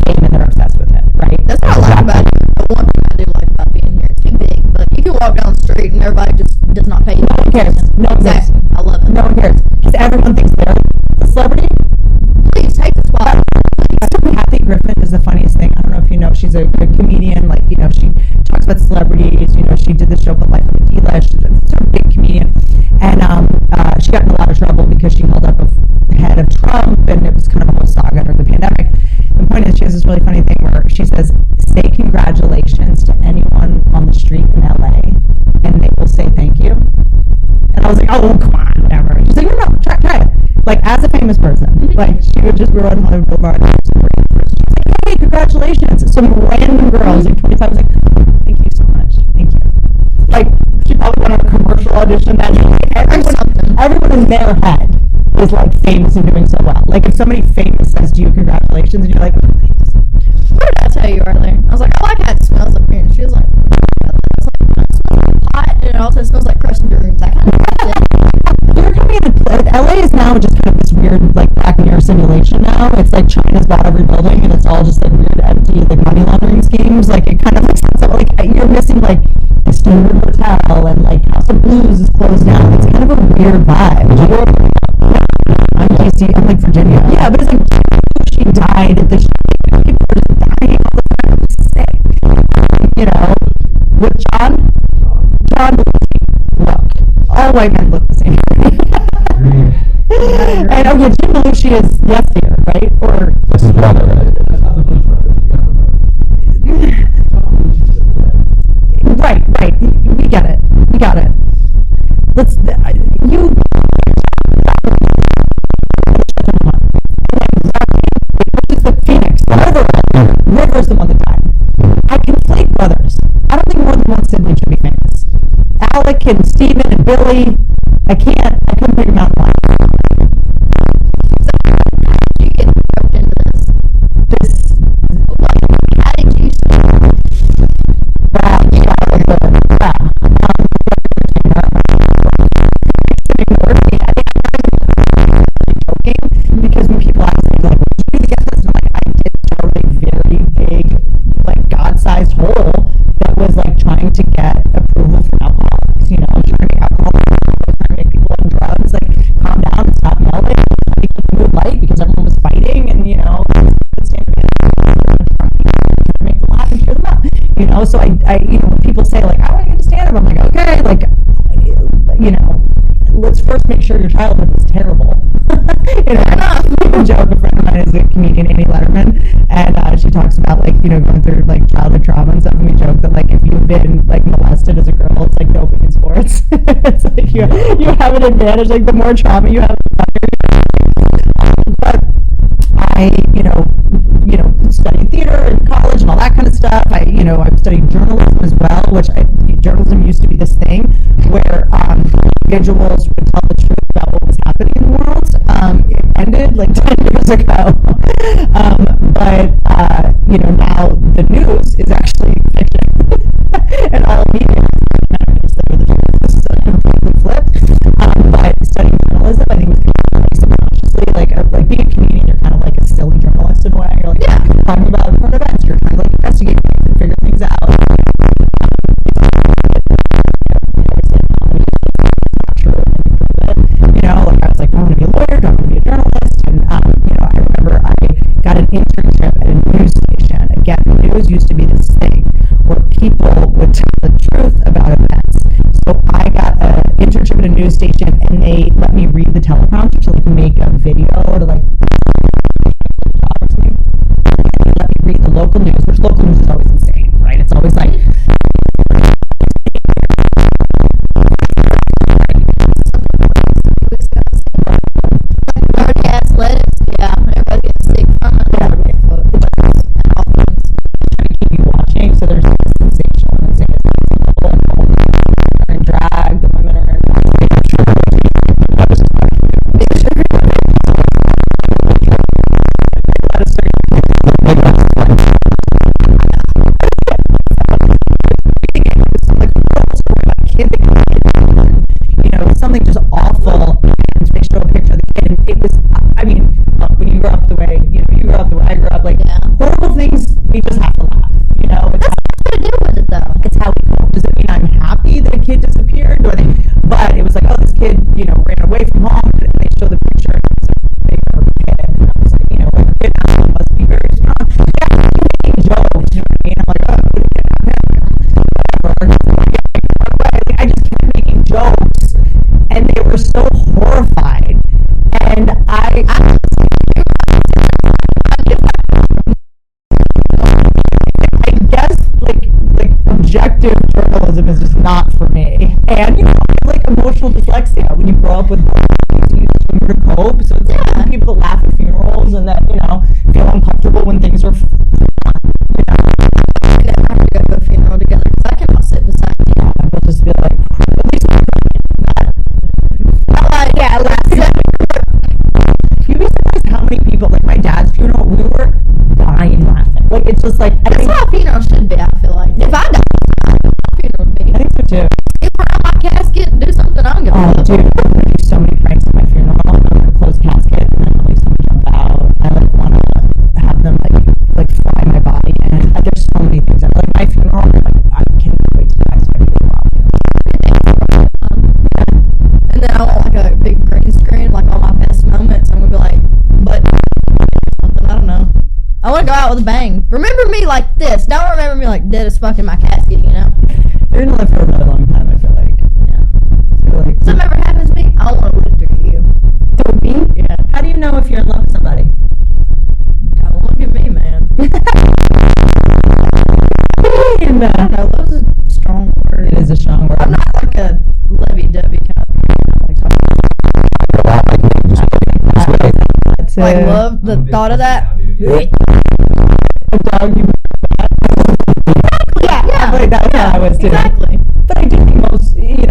fame and they're obsessed with it, right? That's what I like about it. The one thing I do like about being here, it's too big. But you can walk down the street and everybody just does not pay you. No one cares. No one cares. Exactly. I love it. No one cares. Because everyone thinks they're a celebrity. Please take the spot. Kathy Griffin is the funniest thing. I don't know if you know, she's a comedian. Like, she talks about celebrities. She did the show called Life of a Diva. She's a sort of big comedian. And she got in a lot of trouble because she held up a head of Trump, and it was kind of a whole saga under the pandemic. The point is, she has this really funny thing where she says, say congratulations to anyone on the street in LA, and they will say thank like, oh, come on, whatever. She's like, no, try it. Like, as a famous person, like, she would just, we were on Hollywood Boulevard. She's like, hey, congratulations. Some random girl was like 25, was like, thank you so much. Thank you. Like, she probably went on a commercial audition that everyone in their head is like famous and doing so well. Like, if somebody famous says to you, congratulations, and you're like, oh, thanks. What did I tell you earlier? I was like, I like how it smells up here. And she was like, I was like, it smells hot, and it also smells like crushed dreams. I kind of liked it. You're coming in, LA is now just kind of this weird, like, Black Mirror simulation now. It's like China's bought every building, and it's all just like weird, empty, like money laundering schemes. Like, it kind of looks like you're missing like the Standard Hotel, and like House of Blues is closed down. It's kind of a weird vibe. I'm DC, I'm like Virginia. Yeah, but it's like she died. People are just dying all the time. It's sick. You know, with John, look, all white men look the same. And okay, Jim Belushi is yes here, right? Or That's his brother, right? Right. We get it. Let's you. It's like Phoenix. River's the one that died. I conflate brothers. I don't think more than one sibling should be famous. Alec and Steven and Billy. I couldn't figure them out in life. So, how did you get roped into this? How did you because when people ask me, like, what did you get this? And I'm like, I did a very big, like, God-sized hole that was, like, trying to get approval from alcoholics, you know, trying to make alcohol, trying to make people on drugs, like, calm down and stop yelling, make the mood light because everyone was fighting, and, you know, make them laugh and cheer them up, you know. So I you know, when people say, like, I want to get to stand up, I'm like, okay, like, you know, let's first make sure your childhood was terrible. You know, a joke, a friend of mine is a comedian, Amy Letterman, and she talks about, like, you know, going through, like, childhood trauma and stuff, and we joke that, like, if you've been, like, molested as a girl, it's like doping in sports. It's like you have an advantage, like, the more trauma you have, but I, you know, studied theater in college and all that kind of stuff. I've studied journalism as well, journalism used to be this thing where individuals would tell the truth about what was happening in the world. It ended like 10 years ago. But you know, now the news is actually fiction and all media is completely flipped. But studying journalism, I think, was kind of subconsciously like being a comedian, you're kind of like a silly journalist in a way. You're like talking about current events, you're trying to like investigate things and figure things out. You know, like I was like, I want to be a lawyer, don't want to be a journalist, and you know, I remember I got an internship at a news station. Again, the news used to be this thing where people would tell the truth about events. So I got an internship at a news station, and they let me read the teleprompter to like make a video to like let me read the local news, which local news is always insane, right? It's always like everybody gets sick from it. Keep you watching, so there's sensational and drag, the women are in you know, something just awful, and they show a picture of the kid, and it was, I mean, when you grew up the way, you know, you grew up the way I grew up, like, horrible things, we just have to laugh, you know? It's What to do with it though? It's how we cope. Does it mean I'm happy that a kid disappeared? But it was like, oh, this kid, you know, ran away from home, and they show the picture, and it's a bigger kid, and I was like, you know, like, a kid must be very strong. Yeah, making jokes, you know what I mean? I'm like, oh, whatever. I just bang. Remember me like this. Don't remember me like dead as fuck in my casket, you know? You're gonna live for a really long time, I feel like. Yeah. I feel like Something ever happens to me, I want to live through you. through me? Yeah. How do you know if you're in love with somebody? Don't look at me, man. And, I don't know, love's a strong word. it is a strong word. I'm not like a lovey-dovey kind of like love the thought of that. Yeah. Like that's how I was too. Exactly. But I do think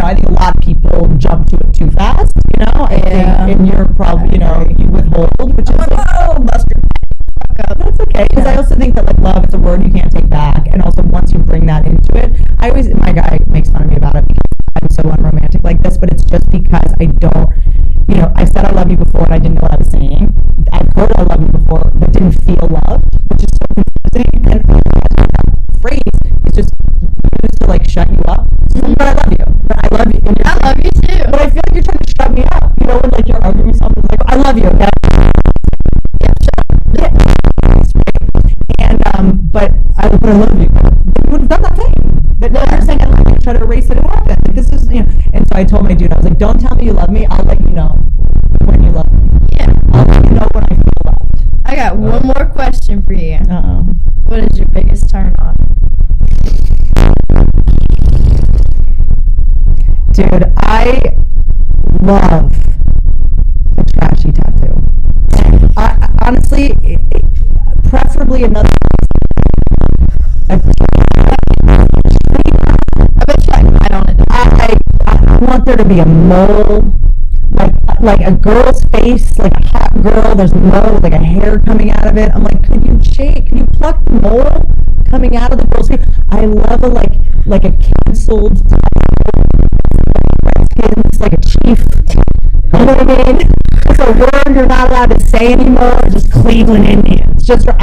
I think a lot of people jump to it too fast, and you're probably, you withhold, which is like, Oh, Buster. that's okay, because I also think that like love is a word you can't take back, and also once you bring that into it, my guy makes fun of me about it because I'm so unromantic like this, but it's just because I don't, I said I love you before and I didn't know what I was saying. I've heard I love you before, but didn't feel loved, which is so confusing, and that phrase is just used to like shut you up. But I love you. But I love you. And I love you too. But I feel like you're trying to shut me up. When like you're arguing with something, like I love you. Okay? Yeah, shut up. Yeah. And but I love you. You would have done that thing. That you're saying I love you. Try to erase it. It happened. Like this is And so I told my dude, I was like, don't tell me you love me. I'll let you know when you love me. Yeah. I'll let you know when I feel loved. I got one more question for you. Uh-oh. What is your biggest turn on? Dude, I love a trashy tattoo. I honestly, preferably another. I bet you I don't. I want there to be a mole, like a girl's face, like a hot girl. There's mole, like a hair coming out of it. I'm like, can you pluck the mole coming out of the girl's face? I love a like a canceled. It's like a chief. You know what I mean? It's a word you're not allowed to say anymore. Just Cleveland Indians. Just for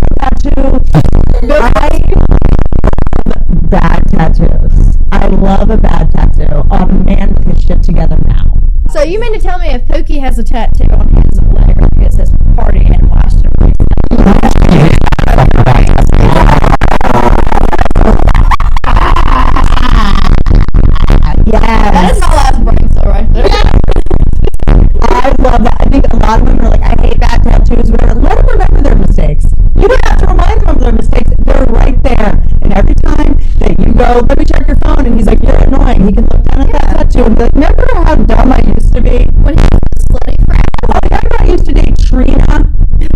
tattoo. Bad tattoos. I love a bad tattoo on a man with his shit together now. So you mean to tell me if Pookie has a tattoo on his leg, it says party and last year? Yes. That is my last brain cell right there. I love that. I think a lot of women are like, I hate bad tattoos, whatever. Let them remember their mistakes. You don't have to remind them of their mistakes. They're right there. And every time that you go, let me check your phone, and he's like, you're annoying, he can look down at that tattoo and be like, remember how dumb I used to be? When he was slutty crap. Oh, remember I used to date Trina? There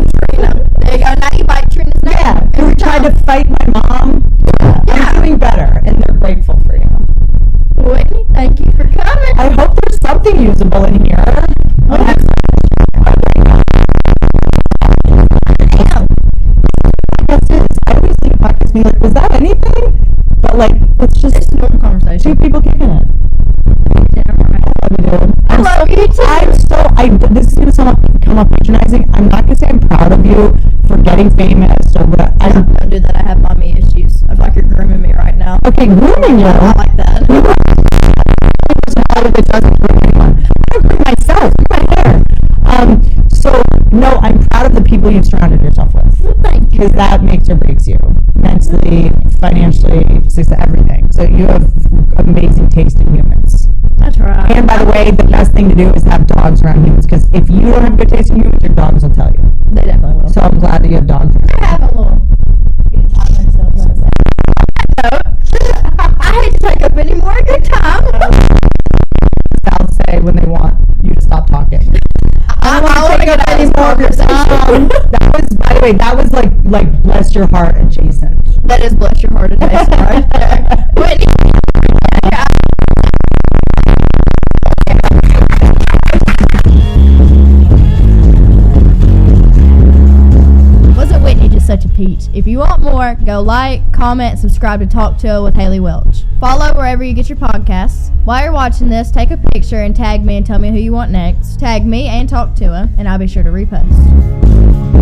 you go. Now you bite Trina's neck. Yeah. Who tried to fight my mom? Yeah. I'm doing better, and they're grateful for you. Whitney, thank you for coming. I hope there's something usable in here. Damn. I always think podcast being like, was that anything? But like, it's just It's a normal conversation. two people kicking it. I love you too. This is gonna come up patronizing. I'm not gonna say I'm proud of you for getting famous or what. Don't do that. I have mommy issues. I feel like you're grooming me right now. Okay, grooming you. I like that. It doesn't groom anyone. I groom myself. Do my hair. So no, I'm proud of the people you've surrounded yourself with. Thank you. Because that makes or breaks you mentally, financially, everything. So you have amazing taste in humans. That's right. And by the way, the best thing to do is have dogs around humans, because if you don't have good taste in humans, your dogs will tell you. They definitely will. So I'm glad that you have dogs around. I have a little. I hate to take up any more of your time. They'll say when they want you to stop talking. I don't want to take up any more of your time. That was, by the way, that was like bless your heart adjacent. That is bless your heart adjacent right there. Whitney. Wasn't Whitney just such a peach? If you want more, go like, comment, subscribe to Talk Tuah with Haley Welch. Follow wherever you get your podcasts. While you're watching this, take a picture and tag me and tell me who you want next. Tag me and Talk Tuah, and I'll be sure to repost.